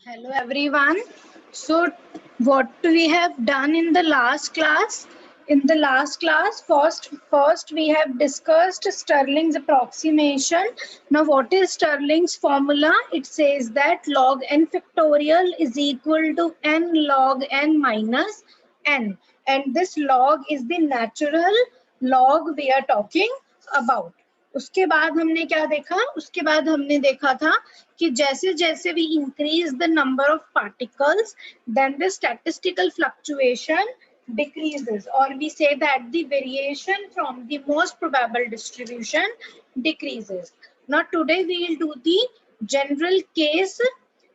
Hello everyone. So what we have done in the last class? In the last class, first we have discussed Stirling's approximation. Now what is Stirling's formula? It says that log n factorial is equal to n log n minus n, and this log is the natural log we are talking about. उसके बाद हमने क्या देखा? उसके बाद हमने देखा था कि जैसे जैसे we increase the number of particles, then the statistical fluctuation decreases, or we say that the variation from the most probable distribution decreases. Now today we will do the general case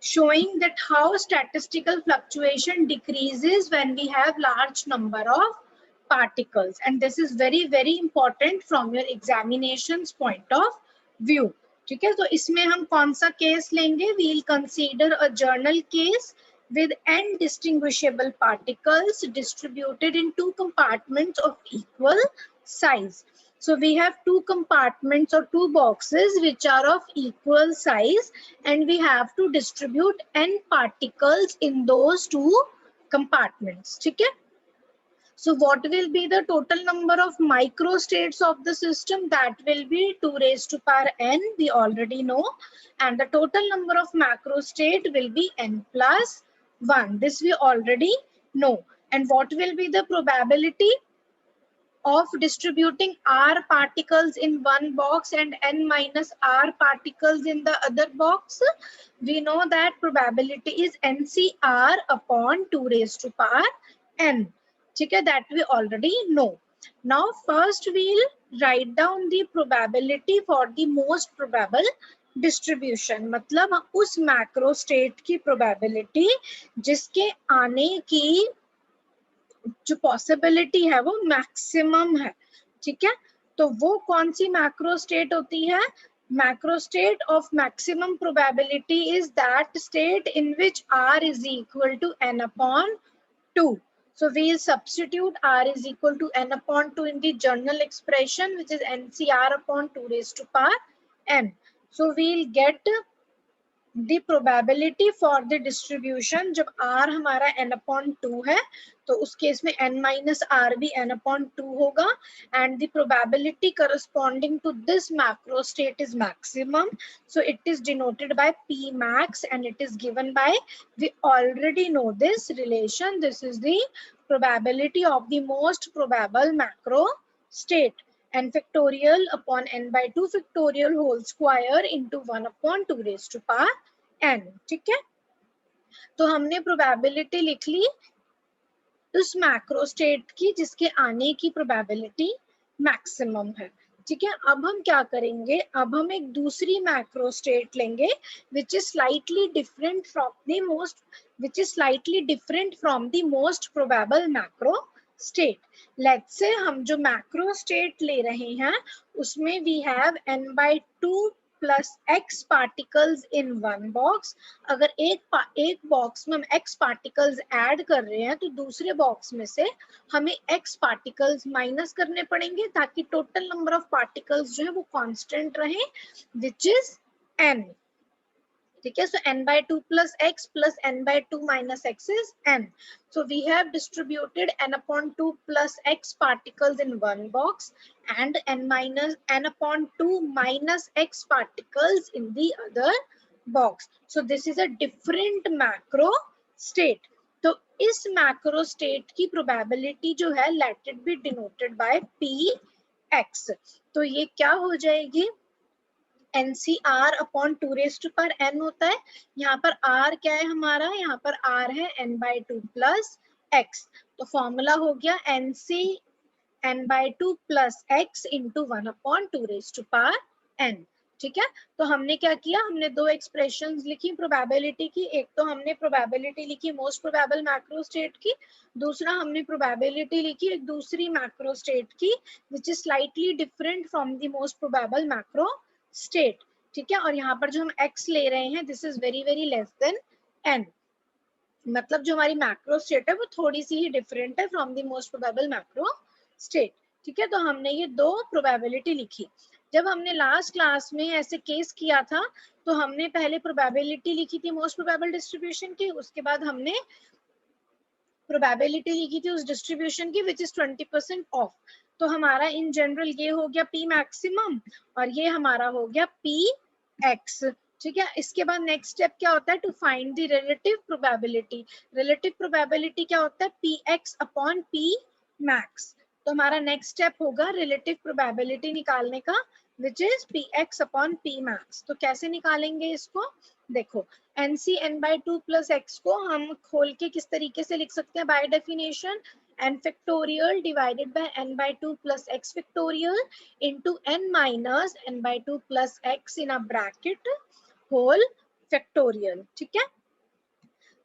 showing that how statistical fluctuation decreases when we have large number of particles, and this is very important from your examinations point of view. ठीक है, तो इसमें हम कौन सा case लेंगे? We will consider a general case with n distinguishable particles distributed in two compartments of equal size. So we have two compartments or two boxes which are of equal size, and we have to distribute n particles in those two compartments. ठीक है, so what will be the total number of microstates of the system? That will be 2 raised to power n, we already know. And the total number of macrostate will be n plus 1. This we already know. And what will be the probability of distributing r particles in one box and n minus r particles in the other box? We know that probability is NCR upon 2 raised to power n. Okay, that we already know. Now first we'll write down the probability for the most probable distribution. मतलब उस macro state की probability जिसके आने की जो possibility है वो maximum है. ठीक है, तो वो कौन सी मैक्रो स्टेट होती है? Macro state of maximum probability is that state in which r is equal to n upon 2. So we'll substitute r is equal to n upon 2 in the general expression, which is NCR upon 2 raised to power n. So we'll get the probability for the distribution. जब r हमारा n upon 2 है तो उस case में n minus r भी n upon 2 होगा, and the probability corresponding to this macro state is maximum. So it is denoted by p max, and it is given by, we already know this relation. This is the probability of the most probable macro state, n factorial upon n by 2 factorial whole square into 1 upon 2 raised to power n. ठीक है, तो हमने probability लिख ली उस macro state की जिसके आने की प्रोबेबिलिटी मैक्सिमम है. ठीक है, अब हम क्या करेंगे? अब हम एक दूसरी मैक्रो स्टेट लेंगे which is slightly different from the most probable macro state. Let's say हम जो मैक्रो स्टेट ले रहे हैं उसमें we have n by 2 plus x particles in one box. अगर एक बॉक्स में हम x पार्टिकल्स ऐड कर रहे हैं तो दूसरे बॉक्स में से हमें x पार्टिकल्स माइनस करने पड़ेंगे ताकि टोटल नंबर ऑफ पार्टिकल्स जो है वो कांस्टेंट रहे, विच इज n. ठीक है, so n by 2 plus x plus n by 2 minus x is n. So we have distributed n upon 2 plus x particles in one box and n upon 2 minus x particles in the other box. So this is a different macro state. तो इस macro state की probability जो है let it be denoted by px. तो ये क्या हो जाएगी? NCR upon 2 raised to power n होता है. यहाँ पर r क्या है हमारा? यहाँ पर r है n by 2 plus x. तो फॉर्मूला हो गया NC n by 2 plus x into 1 upon 2 raised to power n. ठीक है, तो हमने क्या किया? हमने दो एक्सप्रेशंस लिखी प्रोबेबिलिटी की. एक तो हमने प्रोबेबिलिटी लिखी मोस्ट प्रोबेबल मैक्रो स्टेट की, दूसरा हमने प्रोबेबिलिटी लिखी एक दूसरी मैक्रो स्टेट की which is slightly different from the most probable macro state. ठीक है, और यहाँ पर जो हम x ले रहे हैं this is very less than n. मतलब जो हमारी मैक्रो स्टेट है वो थोड़ी सी ही डिफरेंट है from the most probable macro state. ठीक है, तो हमने ये दो प्रोबेबिलिटी लिखी. जब हमने लास्ट क्लास में ऐसे केस किया था तो हमने पहले प्रोबेबिलिटी लिखी थी मोस्ट प्रोबेबल डिस्ट्रीब्यूशन की, उसके बाद हमने प्रोबेबिलिटी लिखी थी उस डिस्ट्रीब्यूशन की विच इज 20% ऑफ। तो हमारा इन जनरल ये हो गया पी मैक्सिमम और ये हमारा हो गया पी एक्स। ठीक है, इसके बाद नेक्स्ट स्टेप क्या होता है, to find the relative probability. Relative probability क्या होता है, P X upon P max. तो हमारा नेक्स्ट स्टेप होगा रिलेटिव प्रोबेबिलिटी निकालने का which is P X upon P max. तो कैसे निकालेंगे इसको, देखो N C N by two plus X को हम खोल के किस तरीके से लिख सकते हैं, by definition n factorial divided by n by 2 plus x factorial into n minus n by 2 plus x in a bracket whole factorial. ठीक है,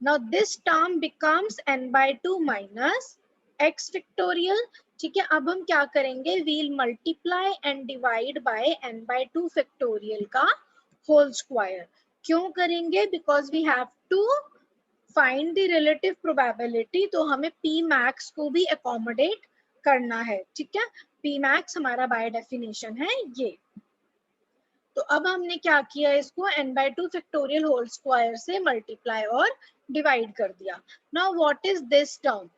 now this term becomes n by 2 minus x factorial. ठीक है, अब हम क्या करेंगे, we'll multiply and divide by n by 2 factorial का whole square. क्यों करेंगे, because we have to find the relative probability, तो हमें p max को भी accommodate करना है। ठीक है, p max हमारा by definition है ये। तो अब हमने क्या किया, इसको n by 2 factorial whole square से multiply और divide कर दिया। Now what is this term?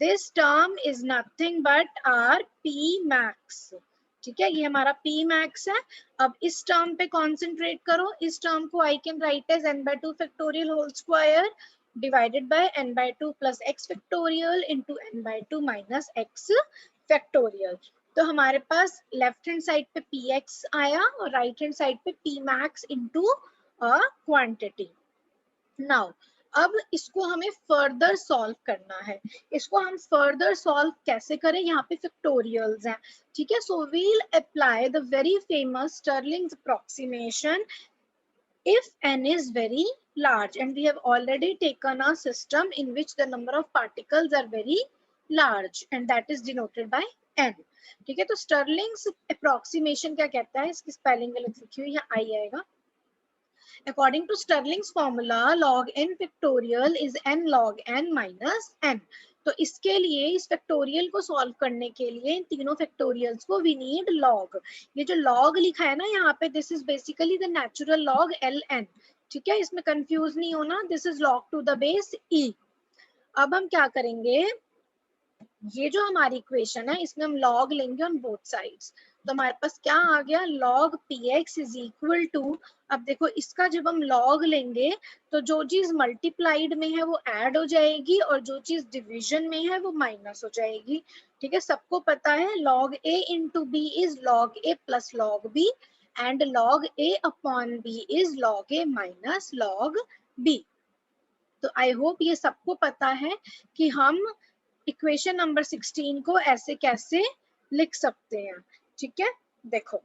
This term is nothing but our p max। ठीक है, ये हमारा p max है। अब इस टर्म पे कॉन्सेंट्रेट करो, इस टर्म को I can write as n by 2 factorial whole square divided by n by 2 plus x factorial into n by 2 minus x factorial। तो हमारे पास लेफ्ट हैंड साइड पे px आया और राइट हैंड साइड पे p max into a quantity। Now अब इसको हमें further solve करना है। इसको हम फर्दर सॉल्व कैसे करें, यहाँ पे फैक्टोरियल्स हैं। ठीक है, so we'll apply the very famous Stirling's approximation if n is very large, and we have already taken a system in which the number of particles are very large and that is denoted by n। ठीक है, तो स्टर्लिंग्स approximation क्या कहता है, इसकी spelling गलत लिखी हुई यहाँ आई आएगा। According to Stirling's formula, log n factorial is n log n minus n। तो इसके लिए इस फैक्टोरियल को सॉल्व करने के लिए इन तीनों फैक्टोरियल्स को वी नीड लॉग। ये जो लॉग लिखा है ना यहाँ पे, this is basically the natural log ln। ठीक है, इसमें कंफ्यूज नहीं होना, this is log to the base e। अब हम क्या करेंगे, ये जो हमारी इक्वेशन है इसमें हम लॉग लेंगे ऑन बोथ साइड्स। तो हमारे पास क्या आ गया, log px is equal to, अब देखो इसका जब हम log लेंगे तो जो चीज मल्टीप्लाइड में है वो ऐड हो जाएगी और जो चीज डिवीजन में है वो माइनस हो जाएगी। ठीक है, सबको पता है log a into b is log a plus log b and log a upon b is log a minus log b। तो आई होप ये सबको पता है कि हम इक्वेशन नंबर 16 को ऐसे कैसे लिख सकते हैं। ठीक है, देखो,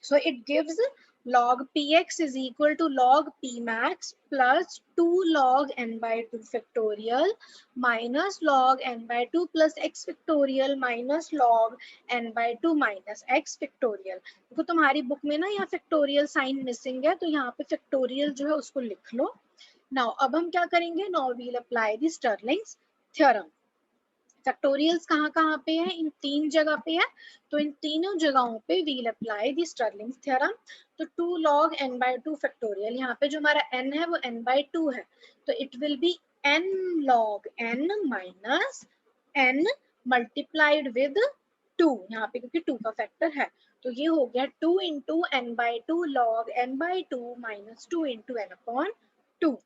so it gives log px is equal to log p max plus 2 log n by 2 factorial minus log n by 2 plus x factorial minus log n by 2 minus x factorial। देखो तुम्हारी बुक में ना यहाँ factorial sign missing है, तो यहाँ पे factorial जो है उसको लिख लो। नाउ अब हम क्या करेंगे, now we'll apply the Stirling's theorem. Factorials कहाँ कहाँ पे है, इन तीन जगह पे है, तो इन तीनों जगहों पे we'll apply the Stirling's theorem. तो 2 log n by 2 फैक्टोरियल, यहाँ पे जो हमारा n है वो n by 2 है, तो it will be n log n minus n multiplied with 2, यहाँ पे क्योंकि 2 का फैक्टर है, तो ये हो गया 2 into n by 2 log n by 2 minus 2 into n upon 2।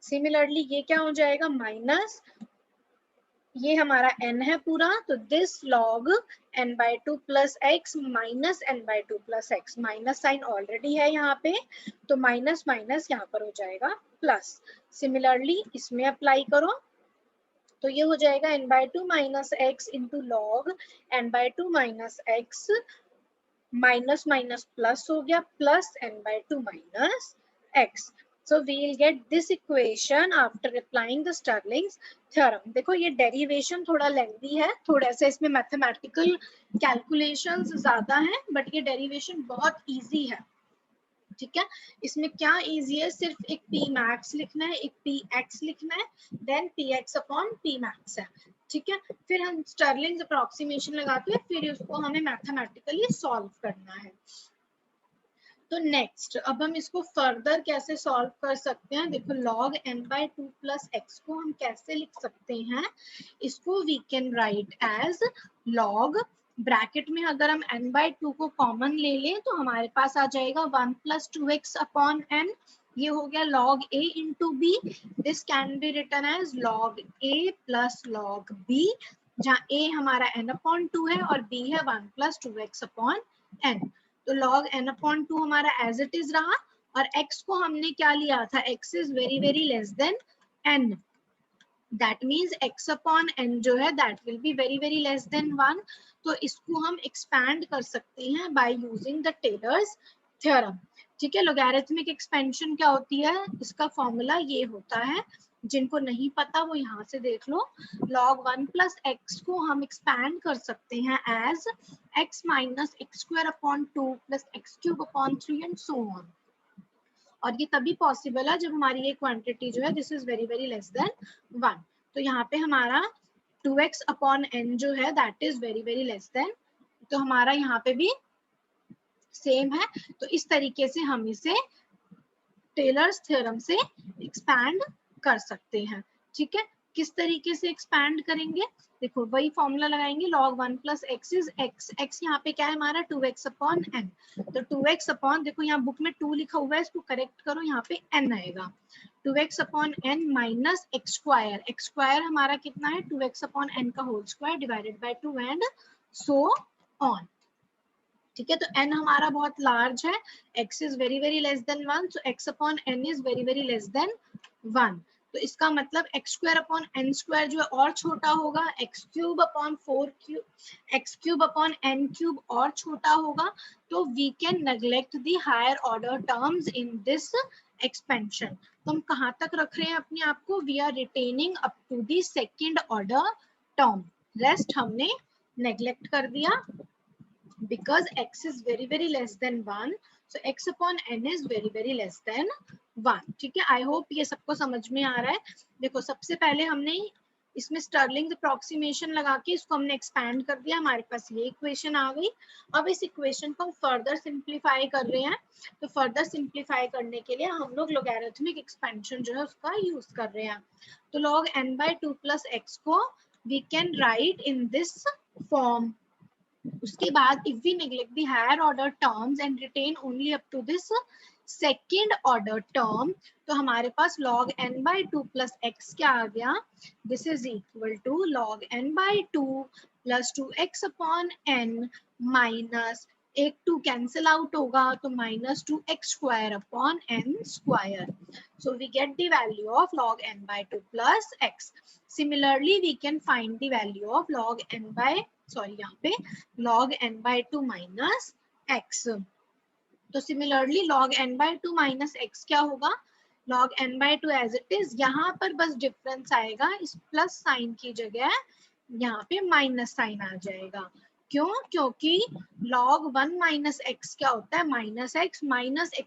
Similarly ये क्या हो जाएगा, माइनस ये हमारा n है पूरा, तो this log n by 2 plus x minus n by 2 plus x, minus sign already है यहाँ पे, तो माइनस माइनस यहाँ पर हो जाएगा प्लस। सिमिलरली इसमें अप्लाई करो, तो ये हो जाएगा n by 2 minus x into log n by 2 minus x, minus minus plus हो गया, plus n by 2 minus x। So we'll get this equation after applying the Stirling's theorem। देखो ये डेरिवेशन थोड़ा लेंथी है, थोड़ा सा इसमें मैथमेटिकल कैलकुलेशंस ज्यादा है, बट ये डेरिवेशन बहुत इजी है। ठीक है, इसमें क्या इजी है, सिर्फ एक p max लिखना है, एक p x लिखना है, then p x upon p max है। ठीक है, फिर हम स्टर्लिंग अप्रोक्सीमेशन लगा के फिर उसको हमें मैथमेटिकली सॉल्व करना है। तो नेक्स्ट अब हम इसको फर्दर कैसे सॉल्व कर सकते हैं, देखो log n/2 प्लस एक्स को हम कैसे लिख सकते हैं, इसको we can write as log, bracket में अगर हम n/2 को कॉमन ले लें तो हमारे पास आ जाएगा 1 प्लस 2x अपॉन n, ये हो गया log a into B, this can be written as log a plus log b, जहाँ a हमारा n अपॉन 2 है और b है 1 प्लस 2x अपॉन n। तो log n अपॉन 2 हमारा एज इट इज रहा, और x को हमने क्या लिया था, x is very very less than n, that means x upon n जो है that will be very very less than 1। तो इसको हम एक्सपैंड कर सकते हैं by using the Taylor's theorem. ठीक है, लोगैरिथमिक एक्सपेंशन क्या होती है, इसका फॉर्मूला ये होता है, जिनको नहीं पता वो यहाँ से देख लो, log 1 प्लस एक्स को हम एक्सपैंड कर सकते हैं as x minus X square upon 2 plus X cube upon 3 and so on. और ये तभी पॉसिबल है जब हमारी ये क्वांटिटी जो है this is very very less than 1। तो यहाँ पे हमारा 2x अपॉन n जो है that is very very less then, तो हमारा यहाँ पे भी सेम है। तो इस तरीके से हम इसे टेलर्स थ्योरम से एक्सपैंड कर सकते हैं। ठीक है, किस तरीके से एक्सपैंड करेंगे, देखो वही फॉर्मूला लगाएंगे, log 1 plus x is x, x यहाँ पे क्या है हमारा 2x अपॉन n, तो 2x अपॉन, देखो यहाँ बुक में 2 लिखा हुआ है, इसको करेक्ट करो, यहाँ पे n आएगा, 2x upon n minus X square, X square हमारा कितना है 2x अपॉन n का whole square divided by 2 and so on. ठीक है, तो n हमारा बहुत लार्ज है, x is very very less than 1, so x upon n is very very less than 1। तो इसका मतलब x square upon n square जो है और छोटा होगा, x cube upon 4 cube, x cube upon n cube और छोटा होगा। तो we can neglect the higher order terms in this expansion. तो हम कहाँ तक रख रहे हैं अपने आप को, we are retaining up to the second order term, rest हमने नेग्लेक्ट कर दिया, because x is very very less than 1, so x upon n is very very less than 1। ठीक है, आई होप ये सबको समझ में आ रहा है। देखो सबसे पहले हमने इसमें स्टर्लिंग अप्रोक्सीमेशन लगा के इसको हमने एक्सपैंड कर दिया, हमारे पास ये इक्वेशन आ गई। अब इस इक्वेशन को हम फर्दर सिंप्लीफाई कर रहे हैं, तो फर्दर सिंप्लीफाई करने के लिए हम लोग लोगैरिथमिक एक्सपेंशन जो है उसका यूज कर रहे हैं। तो log n/2 प्लस एक्स को we can write in this form. उसके बाद if we neglect the higher order terms and retain only up to this second order term, तो हमारे पास log n/2 plus x क्या आ गया, this is equal to log n/2 plus 2x upon n minus एक 2 cancel out होगा तो minus 2x square upon n square. So we get the value of log n/2 plus x. Similarly we can find the value of log यहाँ पे log n/2 minus x। तो similarly log n/2 minus x क्या होगा, log n/2 as it is, यहाँ पर बस difference आएगा, इस प्लस साइन की जगह यहाँ पे माइनस साइन आ जाएगा। क्यों, क्योंकि log 1 माइनस एक्स क्या होता है, माइनस एक्स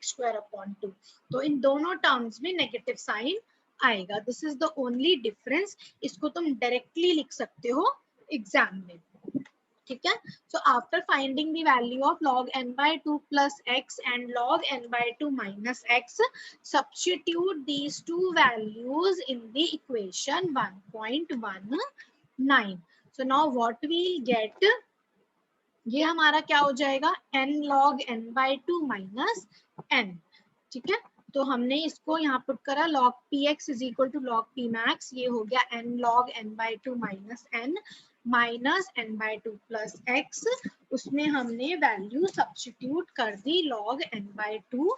स्क्वायर अपॉन 2, तो इन दोनों टर्म्स में नेगेटिव साइन आएगा, this is the only difference. इसको तुम डायरेक्टली लिख सकते हो एग्जाम में। ठीक है, so after finding the value of log n/2 plus x and log n/2 minus x, substitute these two values in the equation 1.19। so now what we'll get, ये हमारा क्या हो जाएगा, n log n/2 minus n। ठीक है, तो हमने इसको यहाँ पुट करा, log px is equal to log p max, ये हो गया n log n/2 minus n minus n/2 plus x, उसमें हमने वैल्यू सब्स्टिट्यूट कर दी log n/2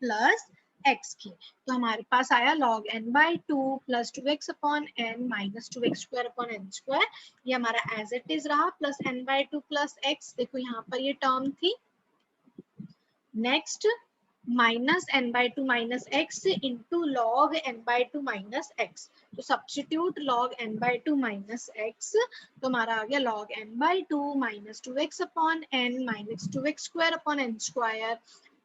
प्लस x की, तो हमारे पास आया log n/2 plus 2x upon n minus 2x square upon n square, ये हमारा एज इट इज रहा, प्लस n/2 प्लस x, देखो यहाँ पर ये टर्म थी। Next minus n/2 minus x into log n/2 minus x, तो substitute log n/2 minus x, तो हमारा आ गया log n/2 minus 2x upon n minus 2x square upon n square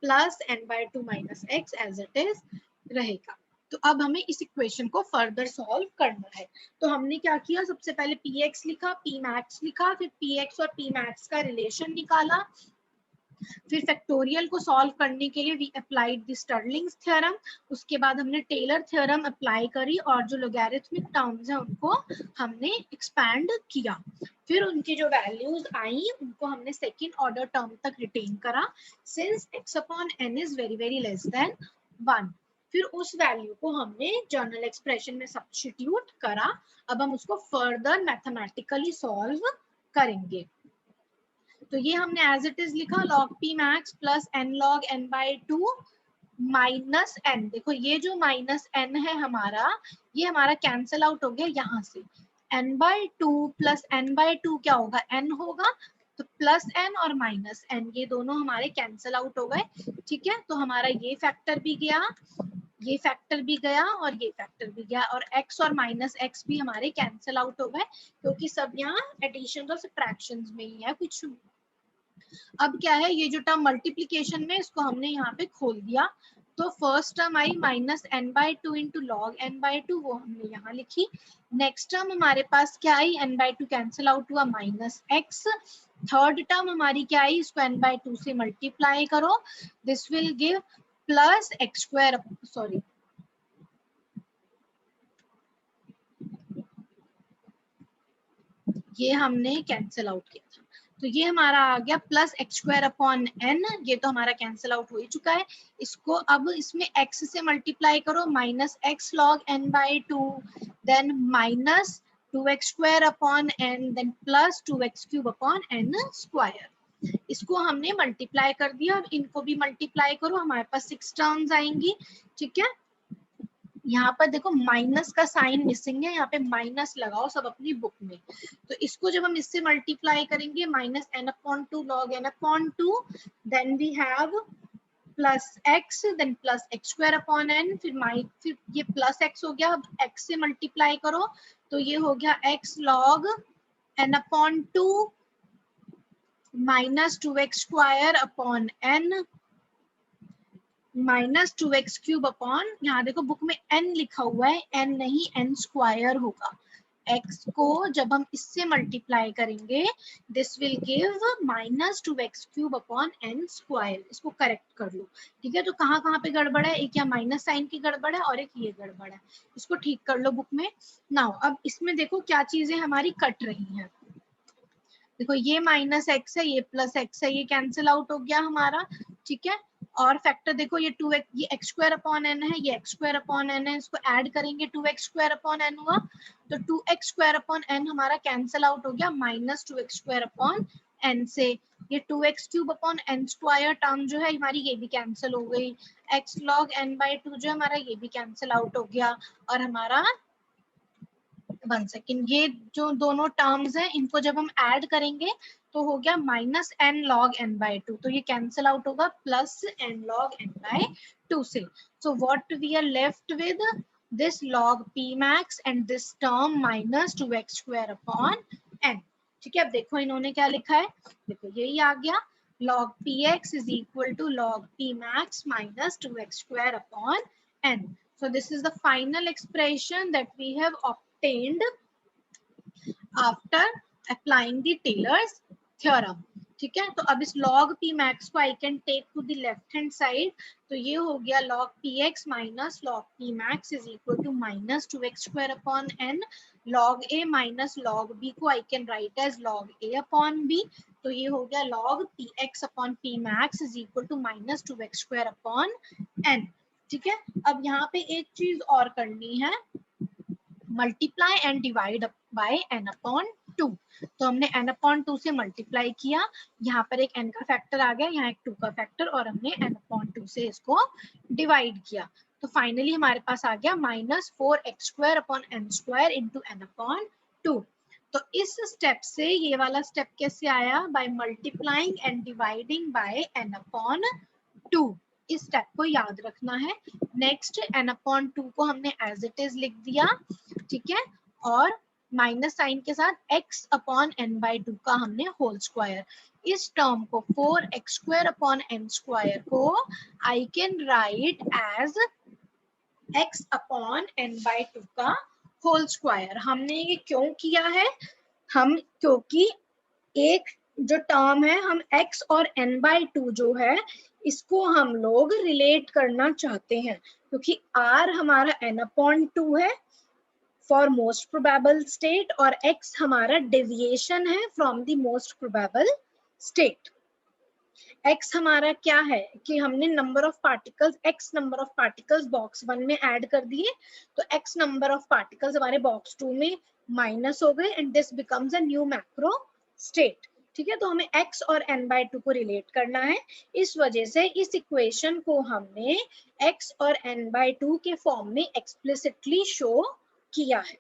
plus n/2 minus x as it is रहेगा। तो अब हमें इस इक्वेशन को फर्दर सॉल्व करना है। तो हमने क्या किया, सबसे पहले px लिखा, pmax लिखा, फिर px और pmax का रिलेशन निकाला, फिर फैक्टोरियल को सॉल्व करने के लिए we applied the Stirling's theorem, उसके बाद हमने टेलर थ्योरम अप्लाई करी और जो लॉगरिथमिक टर्म्स हैं उनको हमने एक्सपैंड किया, फिर उनकी जो वैल्यूज आई उनको हमने सेकेंड ऑर्डर टर्म तक रिटेन करा, since x upon n is very very less than 1, फिर उस वैल्यू को हमने जनरल एक्सप्रेशन में सब्स्टिट्यूट करा। अब हम उसको फर्दर मैथमेटिकली सॉल्व करेंगे। तो ये हमने एज इट इज लिखा, log p max plus n log n by 2 minus n, देखो ये जो माइनस n है हमारा, ये हमारा कैंसिल आउट हो गया यहाँ से, n by 2 plus n by 2 क्या होगा, n होगा, तो प्लस n और माइनस n ये दोनों हमारे कैंसिल आउट हो गए। ठीक है, तो हमारा ये फैक्टर भी गया, ये फैक्टर भी गया और ये फैक्टर भी गया, और x और माइनस x भी हमारे कैंसिल आउट हो गए, क्योंकि सब यहाँ एडिशन और सब्ट्रैक्शन में ही है कुछ। अब क्या है, ये जो टर्म मल्टीप्लीकेशन में, इसको हमने यहाँ पे खोल दिया, तो फर्स्ट टर्म आई minus N by two into log N by two, वो हमने यहाँ लिखी। नेक्स्ट टर्म हमारे पास क्या आई, N by two cancel out हुआ, माइनस एक्स। थर्ड टर्म हमारी क्या आई, इसको एन बाई टू से मल्टीप्लाई करो, this will give plus X square, sorry ये हमने कैंसिल आउट किया था, तो ये हमारा आ गया plus X square upon N, ये तो हमारा कैंसिल आउट हो ही चुका है। इसको अब इसमें x से मल्टीप्लाई करो, minus X log N by two, then minus 2x square upon N, then plus 2x cube upon N square. इसको हमने मल्टीप्लाई कर दिया, अब इनको भी मल्टीप्लाई करो, हमारे पास 6 टर्म्स आएंगी। ठीक है, यहाँ पर देखो माइनस का साइन मिसिंग है, यहाँ पे माइनस लगाओ सब अपनी बुक में। तो इसको जब हम इससे मल्टीप्लाई करेंगे, minus N upon two log N upon two, then we have plus X, then plus X square upon N, फिर ये प्लस एक्स हो गया, अब एक्स से मल्टीप्लाई करो, तो ये हो गया X log N upon two minus 2x square upon N minus 2x cube upon, यहाँ देखो बुक में n लिखा हुआ है, n नहीं n स्क्वायर होगा। x को जब हम इससे मल्टीप्लाई करेंगे, this will give minus 2x cube upon n square. इसको करेक्ट कर लो। ठीक है, तो कहाँ कहाँ पे गड़बड़ है, एक यहाँ माइनस साइन की गड़बड़ है और एक ये गड़बड़ है, इसको ठीक कर लो बुक में। नाउ अब इसमें देखो क्या चीजें हमारी कट रही हैं, देखो ये माइनस एक्स है, ये प्लस एक्स है, ये कैंसिल आउट हो गया हमारा। ठीक है, और फैक्टर देखो ये 2x, ये एक्स स्क्वायर अपॉन एन है, ये एक्स स्क्वायर अपॉन एन है, इसको ऐड करेंगे 2x स्क्वायर अपॉन एन हुआ, तो 2x स्क्वायर अपॉन एन हमारा कैंसिल आउट हो गया minus 2x square upon N से। ये 2x cube upon N square term जो है हमारी, ये भी कैंसिल हो गई। x log N by two जो हमारा, ये भी कैंसिल आउट हो गया, और हमारा 1 सेकेंड, ये जो दोनों टर्म्स हैं इनको जब हम ऐड करेंगे तो हो गया minus N log N by two, तो ये कैंसिल आउट होगा plus N log N by two से। So what we are left with, this log p max and this term minus 2x square upon n। ठीक है, अब देखो इन्होंने क्या लिखा है, देखो यही आ गया, log px is equal to log p max minus 2x square upon n। So this is the final expression that we have obtained after applying the Taylor's theorem। ठीक है, तो अब इस log p max को I can take to the left hand side, तो ये हो गया log px minus log p max is equal to minus 2x square upon n, log a minus log b को I can write as log a upon b, तो ये हो गया log px upon p max is equal to minus 2x square upon n। ठीक है, अब यहाँ पे एक चीज और करनी है, multiply and divide by n upon two. तो हमने n अपॉन टू से मल्टीप्लाई किया, यहाँ पर एक n का फैक्टर आ गया, यहाँ एक 2 का फैक्टर, और हमने n अपॉन टू से इसको डिवाइड किया, तो फाइनली हमारे पास आ गया minus 4x square upon n square into n upon two. तो इस स्टेप से ये वाला स्टेप कैसे आया, by multiplying and dividing by n upon two, इस स्टेप को याद रखना है। नेक्स्ट n अपॉन टू को हमने एज इट इज लिख दिया। ठीक है, और माइनस साइन के साथ x upon n by two का हमने होल स्क्वायर, इस टर्म को 4x square upon n square को I can write as x upon n/2 का होल स्क्वायर। हमने ये क्यों किया है? क्योंकि एक जो टर्म है, हम x और n/2 जो है इसको हम लोग रिलेट करना चाहते हैं, क्योंकि r हमारा n/2 है फॉर मोस्ट प्रोबेबल स्टेट और x हमारा डेविएशन है from the most probable state. x हमारा क्या है कि हमने number of particles, x number of particles box 1 में ऐड कर दिए, तो x नंबर ऑफ पार्टिकल्स हमारे बॉक्स 2 में माइनस हो गए and this becomes a new macro state. ठीक है, तो हमें x और n/2 को रिलेट करना है, इस वजह से इस इक्वेशन को हमने x और n/2 के फॉर्म में एक्सप्लिसिटली शो किया है।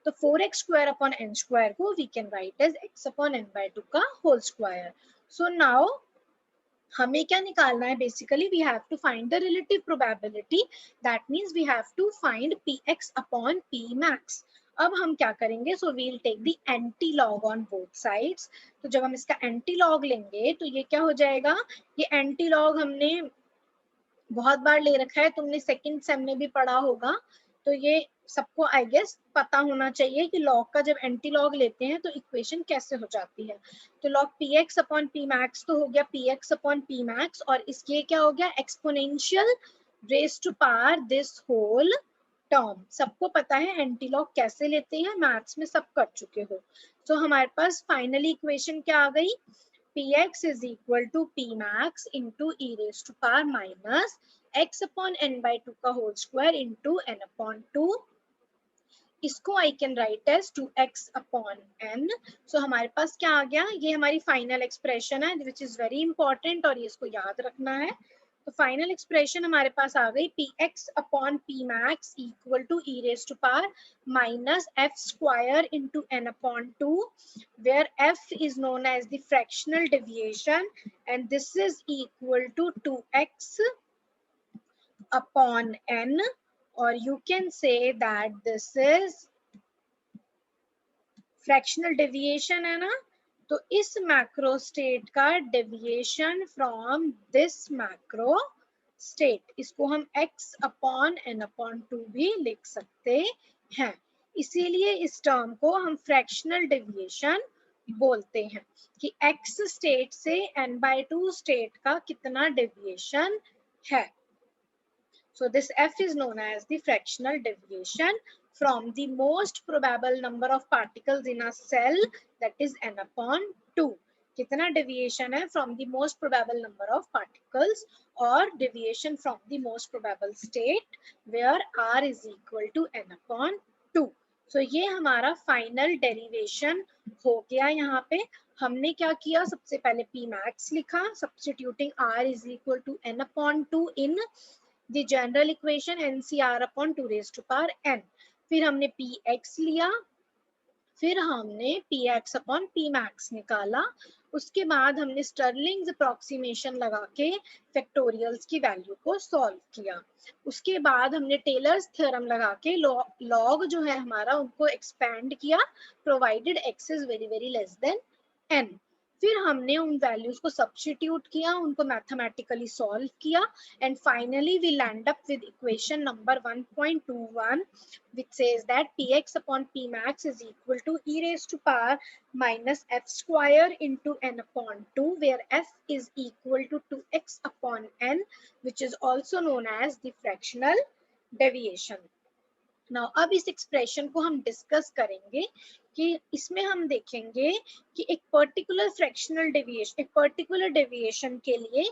तो 4x square upon n square को we can write as x upon n/2 का होल स्क्वायर। सो नाउ हमें क्या निकालना है? Basically we have to find the relative probability, that means we have to find px upon p max। अब हम क्या करेंगे? So we will take the anti log on both sides. तो जब हम इसका एंटी लॉग लेंगे तो ये क्या हो जाएगा? ये एंटी लॉग हमने बहुत बार ले रखा है, तुमने सेकंड सेम में भी पढ़ा होगा, तो ये सबको आई गेस पता होना चाहिए कि लॉग का जब एंटी लॉग लेते हैं तो इक्वेशन कैसे हो जाती है। तो log px upon p max तो हो गया px अपॉन p max, और इसके क्या हो गया? Exponential raise to power this whole term. सबको पता है एंटी लॉग कैसे लेते हैं, मैथ्स में सब कर चुके हो। तो हमारे पास फाइनली इक्वेशन क्या आ गई? px is equal to p max into e raised to power minus x upon n/2 का whole square into n upon 2। इसको I can write as 2x upon n। So हमारे पास क्या आ गया? ये हमारी फाइनल एक्सप्रेशन है which is very important और ये इसको याद रखना है। तो फाइनल एक्सप्रेशन हमारे पास आ गई px upon p max equal to e raised to power minus f square into n upon 2, where f is known as the fractional deviation and this is equal to 2x upon n, or you can say that this is fractional deviation है ना, तो इस macro state का deviation from this macro state, इसको हम x upon n upon 2 भी लिख सकते हैं। इसीलिए इस टर्म को हम फ्रैक्शनल डेविएशन बोलते हैं कि x स्टेट से n/2 स्टेट का कितना डेविएशन है। So this f is known as the fractional deviation from the most probable number of particles in a cell, that is n upon 2। कितना deviation है from the most probable number of particles, or deviation from the most probable state where r is equal to n upon 2। So ये हमारा final derivation हो गया। यहाँ पे हमने क्या किया? सबसे पहले p max लिखा, substituting r is equal to n upon 2 in the general equation NCR upon 2 raised to power n। फिर हमने px लिया, फिर हमने px अपॉन p max निकाला, उसके बाद हमने स्टर्लिंग्स अप्रोक्सीमेशन लगा के फैक्टोरियल्स की वैल्यू को सॉल्व किया। उसके बाद हमने टेलर्स थ्योरम लगा के लॉग जो है हमारा उनको एक्सपैंड किया, provided x is very very less than n। फिर हमने उन वैल्यूज को सब्स्टिट्यूट किया, उनको मैथमेटिकली सॉल्व किया and finally we land up with equation number 1.21 which says that px upon p max is equal to e raised to power minus f square into n upon 2, where f is equal to 2x upon n, which is also known as the fractional deviation। Now अब इस expression को हम discuss करेंगे कि इसमें हम देखेंगे कि एक पर्टिकुलर फ्रैक्शनल डेविएशन, एक पर्टिकुलर डेविएशन के लिए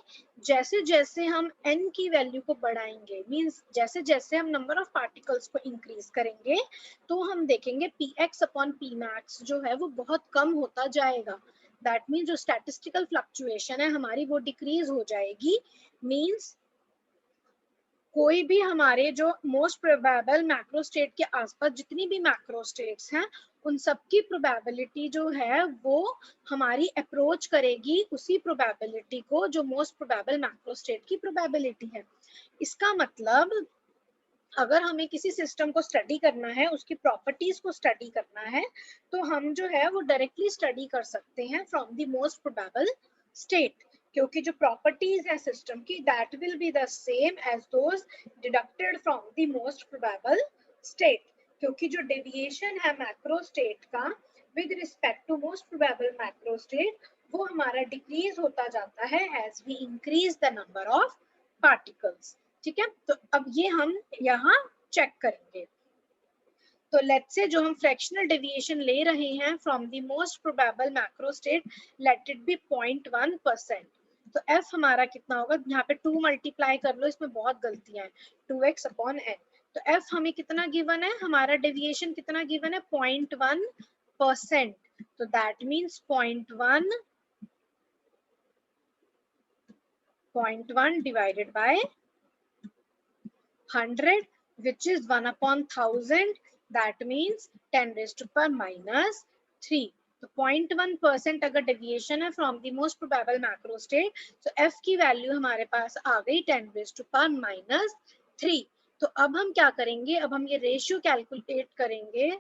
जैसे जैसे हम n की वैल्यू को बढ़ाएंगे, मींस जैसे जैसे हम नंबर ऑफ पार्टिकल्स को इंक्रीज करेंगे, तो हम देखेंगे px अपॉन p max जो है वो बहुत कम होता जाएगा। दैट मीन्स जो स्टैटिस्टिकल फ्लक्चुएशन है हमारी वो डिक्रीज हो जाएगी। मींस कोई भी हमारे जो मोस्ट प्रोबेबल मैक्रो स्टेट के आसपास जितनी भी मैक्रो स्टेट्स हैं उन सब की प्रोबेबिलिटी जो है वो हमारी अप्रोच करेगी उसी प्रोबेबिलिटी को जो मोस्ट प्रोबेबल मैक्रो स्टेट की प्रोबेबिलिटी है। इसका मतलब अगर हमें किसी सिस्टम को स्टडी करना है, उसकी प्रॉपर्टीज को स्टडी करना है, तो हम जो है वो डायरेक्टली स्टडी कर सकते हैं from the most probable state, क्योंकि जो प्रॉपर्टीज है सिस्टम की that will be the same as those deducted from the most probable state, क्योंकि जो डेविएशन है मैक्रो स्टेट का with respect to most probable macro state वो हमारा डिक्रीज होता जाता है as we increase the number of particles. ठीक है, तो अब ये हम यहाँ चेक करेंगे। तो लेट्स से जो हम फ्रैक्शनल डेविएशन ले रहे हैं from the most probable macro state, let it be 0.1%। तो f हमारा कितना होगा, यहाँ पे 2 मल्टीप्लाई कर लो, इसमें बहुत गलतियां हैं, 2x अपॉन n। तो f हमें कितना गिवन है, हमारा डेविएशन कितना गिवन है, 0.1%। तो that means 0.1 divided by 100 which is 1 upon 1000, that means 10 raised to power minus 3। तो 0.1% अगर डेविएशन है from the most probable macro state, तो f की वैल्यू हमारे पास आ गई 10 raised to power minus 3। तो अब हम क्या करेंगे, अब हम ये रेशियो कैलकुलेट करेंगे,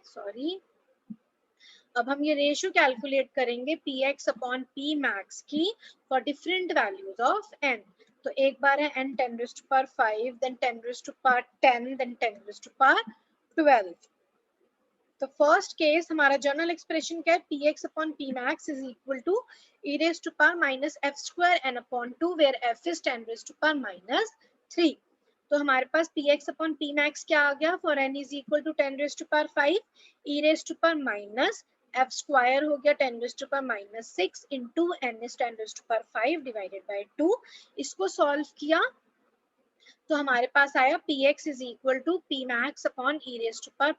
अब हम ये रेशियो कैलकुलेट करेंगे px अपॉन p max की for different values of n। तो एक बार है n 10 raised to power 5, then 10 raised to power 10, then 10 raised to power 12। तो फर्स्ट केस हमारा जनरल एक्सप्रेशन क्या है, px upon p max is equal to e raised to power minus f square n upon 2 where f is 10 raised to power minus 3। तो हमारे पास px upon p max क्या आ गया, for n is equal to 10 raised to power 5 e raised to power minus f square हो गया 10 raised to power minus 6 into n is 10 raised to power 5 divided by 2। इसको solve किया तो हमारे पास आया px is equal to p max upon e raised to power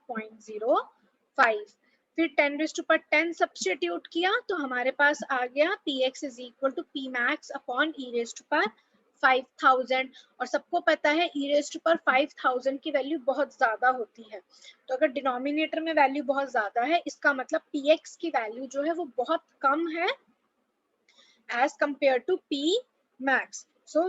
0.05। फिर 10 raised to power 10 substitute किया तो हमारे पास आ गया px is equal to p max upon e raised to power 5000। और सबको पता है e raised to power 5000 की वैल्यू बहुत ज्यादा होती है, तो अगर डिनोमिनेटर में वैल्यू बहुत ज्यादा है इसका मतलब px की वैल्यू जो है वो बहुत कम है as compared to p max। So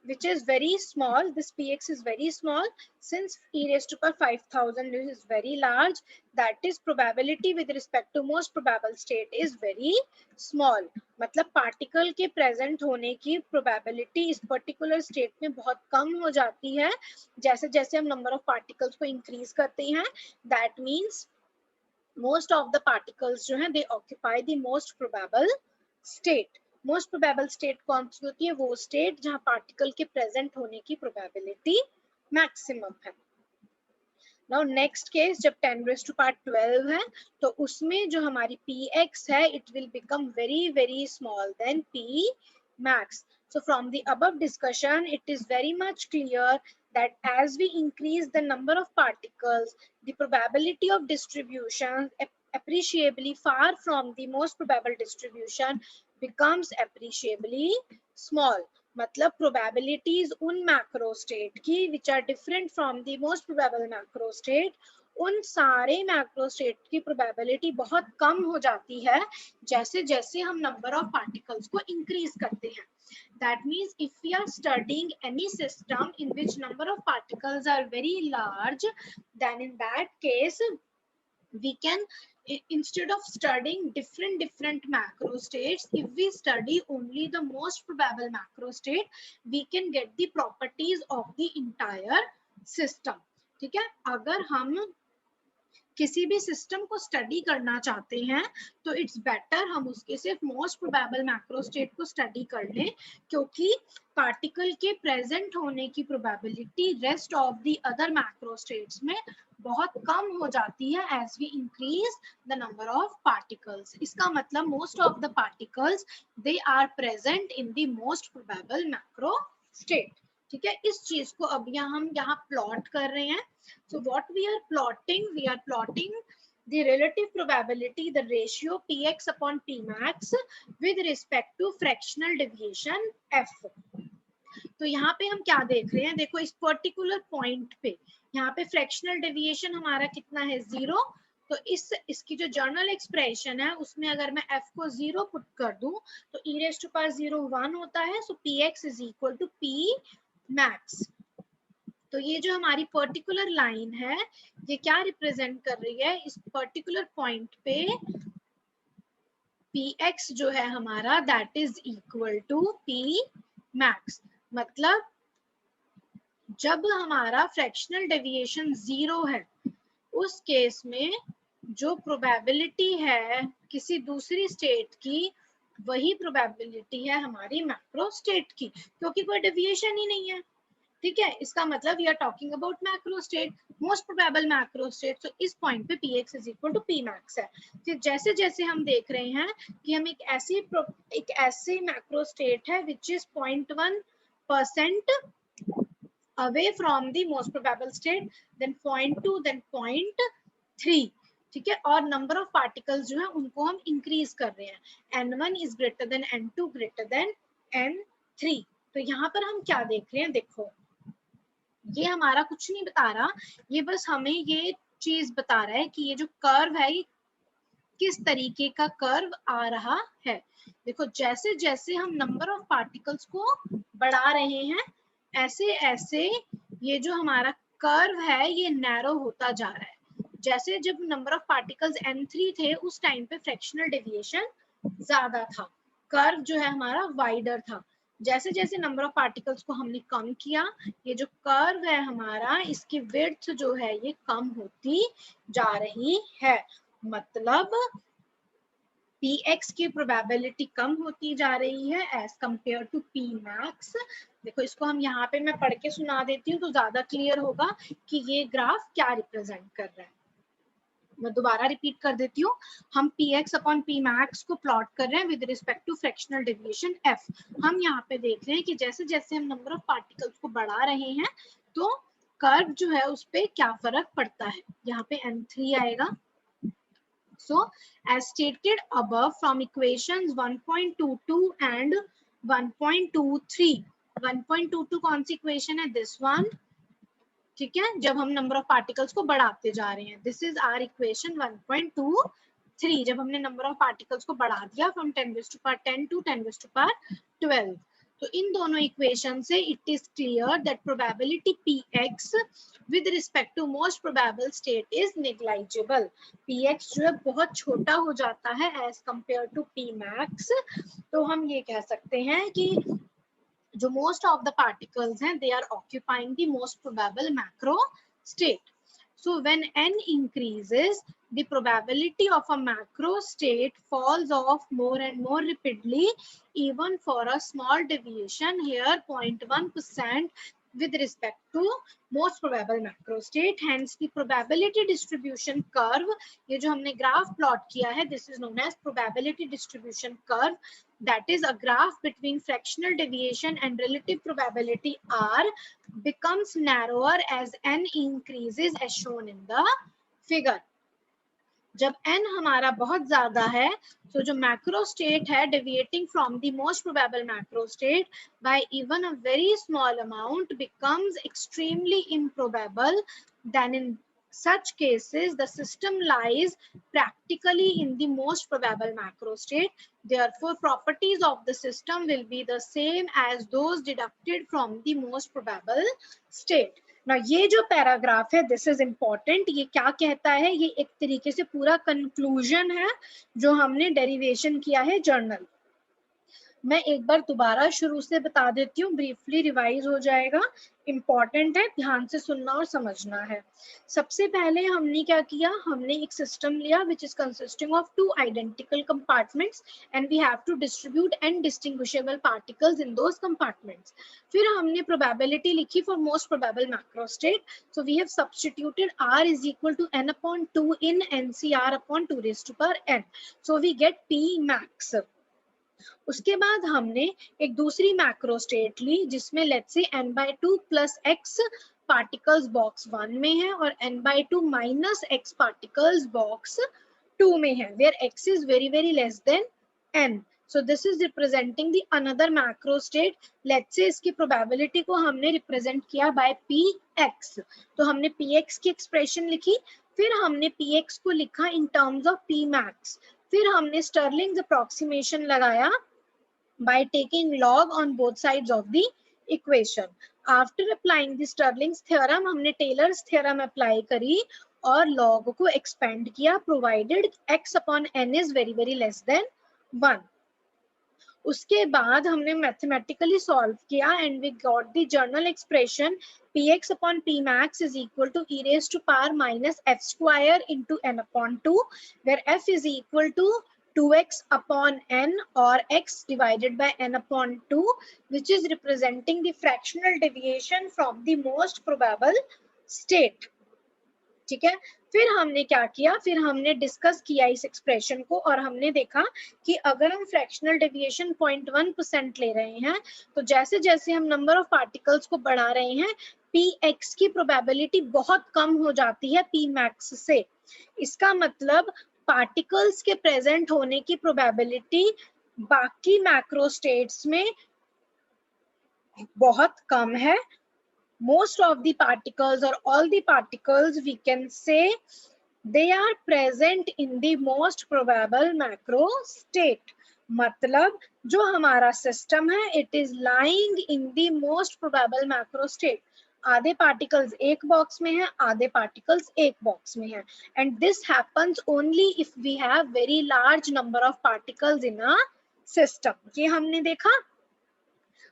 which is very small, this px is very small, since e raised to power 5000 is very large, that is probability with respect to most probable state is very small। मतलब particle के present होने की probability इस particular state में बहुत कम हो जाती है जैसे जैसे हम नंबर ऑफ पार्टिकल्स को इंक्रीज करते हैं। That means most of the particles जो है दे occupy the most probable state. Most probable state कौन सी होती है, वो स्टेट जहां पार्टिकल के प्रेजेंट होने की प्रोबेबिलिटी मैक्सिमम है। नाउ नेक्स्ट केस जब 10 raised to power 12 है तो उसमें जो हमारी px है it will become very small then p max। So from the above discussion it is very much clear that as we increase the number of particles the probability of distribution appreciably far from the most probable distribution becomes appreciably small। मतलब probabilities उन macro state की which are different from the most probable macro state, उन सारे macro state की probability बहुत कम हो जाती है जैसे जैसे हम नंबर ऑफ पार्टिकल्स को इंक्रीज करते हैं। That means if we are studying any system in which number of particles are very large, then in that case we can, instead of studying different macro states, if we study only the most probable macro state we can get the properties of the entire system। ठीक है, अगर हम किसी भी system को study करना चाहते हैं तो इट्स बेटर हम उसके सिर्फ मोस्ट प्रोबेबल मैक्रो स्टेट को स्टडी कर लें, क्योंकि पार्टिकल के प्रेजेंट होने की probability rest of the other macro states में बहुत कम हो जाती है as we increase the number of particles. इसका मतलब most of the particles they are present in the most probable macro state. ठीक है, इस चीज को अब हम यहाँ प्लॉट कर रहे हैं। So what we are plotting the relative probability, the ratio px upon p max with respect to fractional deviation f। तो यहाँ पे हम क्या देख रहे हैं, देखो इस पर्टिकुलर पॉइंट पे यहाँ पे फ्रैक्शनल डेविएशन हमारा कितना है, 0। तो इसकी जो जर्नल एक्सप्रेशन है उसमें अगर मैं f को 0 पुट कर दूं तो e raised to power 0 1 होता है। सो px is equal to p max। तो ये जो हमारी पर्टिकुलर लाइन है ये क्या रिप्रेजेंट कर रही है, इस पर्टिकुलर पॉइंट पे px जो है हमारा that is equal to p max। मतलब जब हमारा फ्रैक्शनल डेविएशन 0 है उस केस में जो प्रोबेबिलिटी है किसी दूसरी स्टेट की वही प्रोबेबिलिटी है हमारी मैक्रो स्टेट की, क्योंकि कोई डेविएशन ही नहीं है। ठीक है, इसका मतलब we are talking about macro state, most probable macro state. तो इस पॉइंट पे px is equal to p max है। फिर जैसे जैसे हम देख रहे हैं कि हम एक ऐसी मैक्रो स्टेट है which is 0.1% away from the most probable state, then 0.2, then 0.3। ठीक है, और नंबर ऑफ पार्टिकल्स जो है उनको हम इंक्रीज कर रहे हैं, n1 is greater than n2 greater than n3। तो यहाँ पर हम क्या देख रहे हैं, देखो ये हमारा कुछ नहीं बता रहा, ये बस हमें ये चीज बता रहा है कि ये जो कर्व है ये किस तरीके का कर्व आ रहा है। देखो जैसे जैसे हम नंबर ऑफ पार्टिकल्स को बढ़ा रहे हैं ऐसे ऐसे ये जो हमारा कर्व है ये नैरो होता जा रहा है। जैसे जब नंबर ऑफ पार्टिकल्स n3 थे उस टाइम पे फ्रैक्शनल डेविएशन ज्यादा था, कर्व जो है हमारा वाइडर था। जैसे जैसे नंबर ऑफ पार्टिकल्स को हमने कम किया, ये जो कर्व है हमारा इसकी विड्थ जो है ये कम होती जा रही है। मतलब px की प्रोबेबिलिटी कम होती जा रही है as compare to p max। देखो इसको हम यहाँ पे मैं पढ़ के सुना देती हूँ तो ज्यादा क्लियर होगा कि ये ग्राफ क्या रिप्रेजेंट कर रहा है। मैं दोबारा रिपीट कर देती हूँ, हम px अपॉन p max को प्लॉट कर रहे हैं with respect to fractional deviation f। हम यहाँ पे देख रहे हैं कि जैसे जैसे हम नंबर ऑफ पार्टिकल्स को बढ़ा रहे हैं तो कर्व जो है उस पर क्या फर्क पड़ता है। यहाँ पे n3 आएगा। So as stated above from equations 1.22 and 1.23, 1.22 कौन सी इक्वेशन है, दिस वन। ठीक है, जब हम नंबर ऑफ पार्टिकल्स को बढ़ाते जा रहे हैं, दिस इज आवर इक्वेशन 1.23। जब हमने नंबर ऑफ पार्टिकल्स को बढ़ा दिया फ्रॉम 10⁻10 टू 10⁻12। तो इन दोनों इक्वेशन से it is clear that probability px with respect to most probable state is negligible. px जो है बहुत छोटा हो जाता है as compare to p max। तो हम ये कह सकते हैं कि जो most of the particles हैं they are occupying the most probable macro state. So when n increases, the probability of a macro state falls off more and more rapidly, even for a small deviation, here 0.1% with respect to most probable macro state. Hence the probability distribution curve, ये जो हमने graph plot किया है, this is known as probability distribution curve. That is a graph between fractional deviation and relative probability R becomes narrower as n increases as shown in the figure. जब n हमारा बहुत ज्यादा है तो जो macro state है deviating from the most probable macro state by even a very small amount becomes extremely improbable. Then in such cases the system lies practically in the most probable macro state. Therefore properties of the system will be the same as those deducted from the most probable state. ना ये जो paragraph है this is important. ये क्या कहता है, ये एक तरीके से पूरा कंक्लूजन है जो हमने डेरिवेशन किया है जर्नल। मैं एक बार दोबारा शुरू से बता देती हूँ, ब्रीफली रिवाइज हो जाएगा, इम्पॉर्टेंट है, ध्यान से सुनना और समझना है। सबसे पहले हमने क्या किया, हमने एक सिस्टम लिया which is consisting of 2 identical compartments and we have to distribute N distinguishable particles in those compartments. फिर हमने प्रोबेबिलिटी लिखी for most probable macro state. So we have substituted r is equal to n upon 2 in ncr upon 2 raised to power n। So we get p max। उसके बाद हमने एक दूसरी macro state ली जिसमें let's say n/2 plus x particles box 1 में है और n/2 minus x particles box 2 में है, where x is very very less than n। So this is representing the another macro state. Let's say इसकी probability को हमने represent किया bye px। तो हमने px की एक्सप्रेशन लिखी, फिर हमने px को लिखा in terms of p max, फिर हमने स्टर्लिंग्स अप्रोक्सीमेशन लगाया by taking log on both sides of the equation. After applying the Stirling's theorem, हमने Taylor's theorem apply करी और log को expand किया provided x upon n is very very less than 1। उसके बाद हमने मैथमेटिकली सॉल्व किया and we got the general expression px upon pmax is equal to e raised to power minus f square into n upon 2, where f is equal to 2x upon n or x divided by n upon 2, which is representing the fractional deviation from the most probable state. ठीक है, फिर हमने क्या किया, फिर हमने discuss किया इस एक्सप्रेशन को और हमने देखा कि अगर हम फ्रैक्शनल डेविएशन 0.1% ले रहे हैं तो जैसे जैसे हम नंबर ऑफ पार्टिकल्स को बढ़ा रहे हैं px की प्रोबेबिलिटी बहुत कम हो जाती है pmax से। इसका मतलब पार्टिकल्स के प्रेजेंट होने की प्रोबेबिलिटी बाकी मैक्रो स्टेट्स में बहुत कम है। Most of the particles or all the particles we can say they are present in the most probable macro state. मतलब जो हमारा सिस्टम है it is lying in the most probable macro state. आधे particles एक box में है, आधे particles एक बॉक्स में है, and this happens only if we have very large number of particles in a system. ये हमने देखा।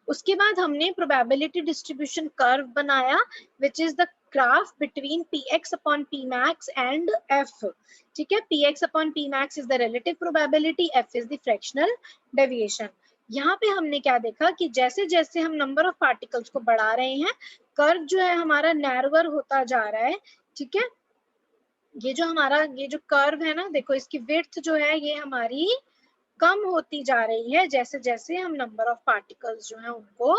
उसके बाद हमने प्रोबेबिलिटी डिस्ट्रीब्यूशन कर्व बनाया विच is the graph between px upon pmax and f। ठीक है, px upon pmax is the relative probability, f is the fractional deviation. यहाँ पे हमने क्या देखा कि जैसे जैसे हम नंबर ऑफ पार्टिकल्स को बढ़ा रहे हैं कर्व जो है हमारा नैरोअर होता जा रहा है। ठीक है, ये जो हमारा ये जो कर्व है ना, देखो इसकी विड्थ जो है ये हमारी कम होती जा रही है जैसे जैसे हम नंबर ऑफ पार्टिकल्स जो है उनको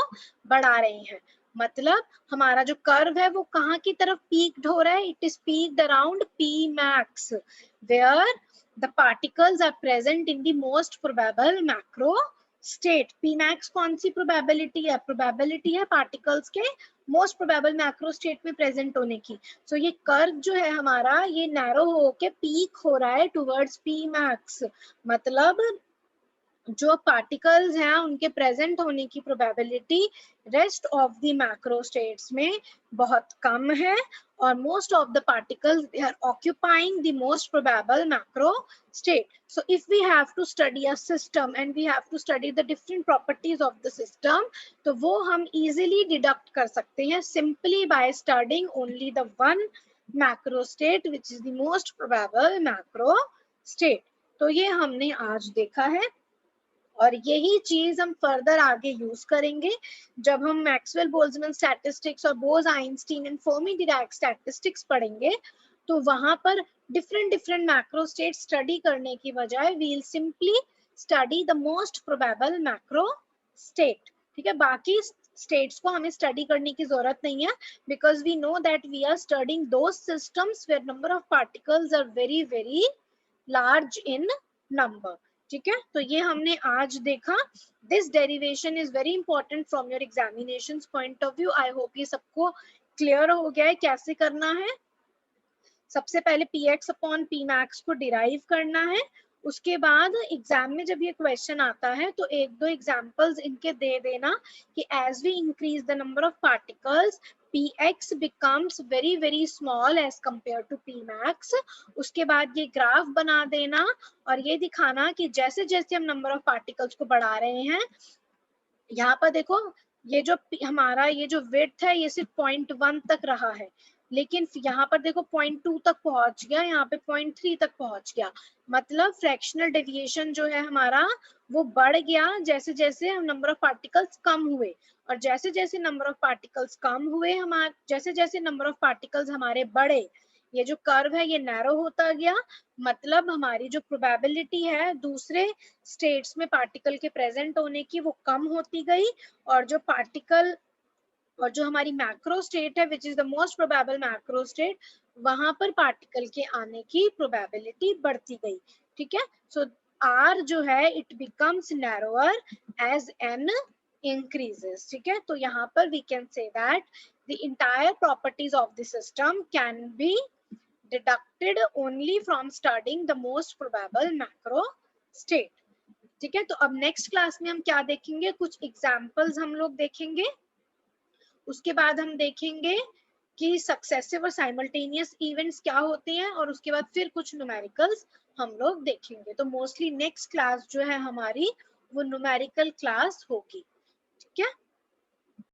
बढ़ा रहे हैं। मतलब हमारा जो कर्व है वो कहाँ की तरफ पीक्ड हो रहा है, it is peaked around P max where the particles are present in the most probable macro state. P max कौन सी प्रोबेबिलिटी है, प्रोबेबिलिटी है पार्टिकल्स के मोस्ट प्रोबेबल मैक्रो स्टेट में प्रेजेंट होने की। सो ये कर्व जो है हमारा ये नैरो होके पीक हो रहा है टुवर्ड्स पी मैक्स। मतलब जो पार्टिकल्स हैं उनके प्रेजेंट होने की probability rest of the macro states में बहुत कम है और most of the particles they are occupying the most probable macro state. So if we have to study a system and we have to study the different properties of the system, तो वो हम easily deduct कर सकते हैं simply by studying only the one macro state which is the most probable macro state. तो ये हमने आज देखा है और यही चीज हम फर्दर आगे यूज करेंगे जब हम मैक्सवेल बोल्ट्जमैन स्टैटिस्टिक्स और Bose Einstein and Fermi Dirac statistics पढ़ेंगे। तो वहां पर different different macro state study करने की बजाय we will simply study the most probable macro state. ठीक है, बाकी स्टेट्स को हमें स्टडी करने की जरूरत नहीं है because we know that we are studying those systems where number of particles are very very large in number. ठीक है, तो ये हमने आज देखा। This derivation is very important from your examination point of view. I hope ये सबको clear हो गया है कैसे करना है। सबसे पहले px अपॉन pmax को डिराइव करना है, उसके बाद एग्जाम में जब ये क्वेश्चन आता है तो एक दो एग्जांपल्स इनके दे देना कि as we increase the number of particles px becomes very very small as compared to pmax। उसके बाद ये ग्राफ बना देना और ये दिखाना कि जैसे जैसे हम नंबर ऑफ पार्टिकल्स को बढ़ा रहे हैं, यहाँ पर देखो ये जो हमारा ये जो विड्थ है ये सिर्फ 0.1 तक रहा है, लेकिन यहाँ पर देखो 0.2 तक पहुंच गया, यहाँ पे 0.3 तक पहुंच गया। मतलब फ्रैक्शनल डेविएशन जो है हमारा वो बढ़ गया जैसे जैसे हम नंबर ऑफ पार्टिकल्स कम हुए, और जैसे जैसे नंबर ऑफ पार्टिकल्स कम हुए हमारे जैसे जैसे नंबर ऑफ पार्टिकल्स हमारे बढ़े ये जो कर्व है ये नैरो होता गया। मतलब हमारी जो प्रोबेबिलिटी है दूसरे स्टेट्स में पार्टिकल के प्रेजेंट होने की वो कम होती गई, और जो पार्टिकल और जो हमारी मैक्रो स्टेट है विच is the most probable macro state, वहां पर पार्टिकल के आने की प्रोबेबिलिटी बढ़ती गई। ठीक है, सो आर जो है it becomes narrower as N increases। ठीक है, तो यहाँ पर we can say that the entire properties of the system can be deducted only from studying the most probable macro state। ठीक है, तो अब नेक्स्ट क्लास में हम क्या देखेंगे, कुछ एग्जाम्पल्स हम लोग देखेंगे। उसके बाद हम देखेंगे कि सक्सेसिव और साइमल्टेनियस इवेंट्स क्या होते हैं, और उसके बाद फिर कुछ न्यूमेरिकल्स हम लोग देखेंगे। तो मोस्टली नेक्स्ट क्लास जो है हमारी वो न्यूमेरिकल क्लास होगी, ठीक है।